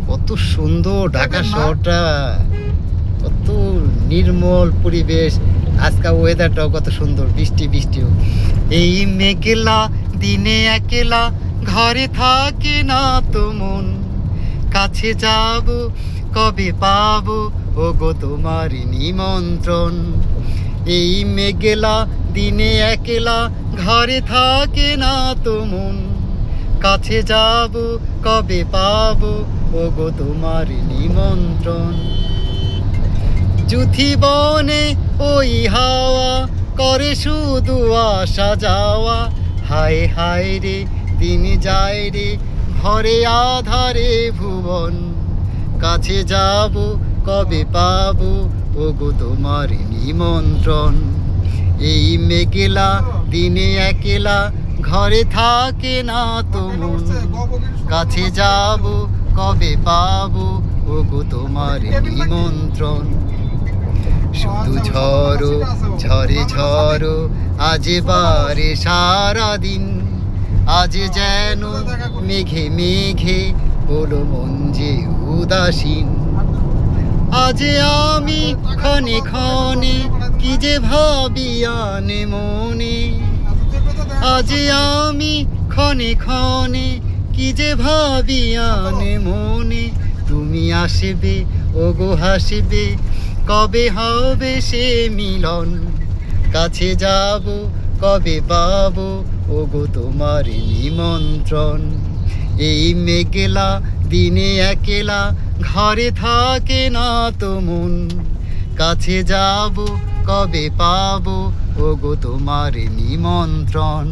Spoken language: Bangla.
কত সুন্দর ঢাকা শহরটা, কত নির্মল পরিবেশ। আজকে ওয়েদারটাও কত সুন্দর, বৃষ্টি বৃষ্টিও। এই মেঘলা দিনে একলা ঘরে থাকে না তো মন, কাছে যাব কবে পাবো ও গো তোমার নিমন্ত্রণ। এই মেঘলা দিনে একলা ঘরে থাকে না তো মন, কাছে যাব কবে পাবো ও গো তোমার নিমন্ত্রণ। জুথি বনে ওই হাওয়া করে শুধু আসা যাওয়া, হায় হায় রে দিন যায় রে ভরে আধারে ভুবন, কাছে যাব কবে পাবো ও গো তোমার নিমন্ত্রণ। এই মেঘলা দিনে একলা ঘরে থাকে না তো মন, কাছে যাব কবে পাবো ও গো তোমার নিমন্ত্রণ। শুধু ঝড়ো ঝরে ঝড়ো আজ বারে সারাদিন, আজ যেন মেঘে মেঘে হলো মন যে উদাসীন। আজ আমি ক্ষণে ক্ষণে কি যে ভাবি আনে মনে, আজ আমি ক্ষণে ক্ষণে কি যে ভাবি আনে মনে। তুমি আসবে ও গো হাসবে, কবে হবে সে মিলন, কাছে যাব কবে পাবো ও গো তোমার নিমন্ত্রণ। এই মেঘলা দিনে একলা ঘরে থাকে না তো মন, কাছে যাব কবে পাবো ও গো তোমার নিমন্ত্রণ।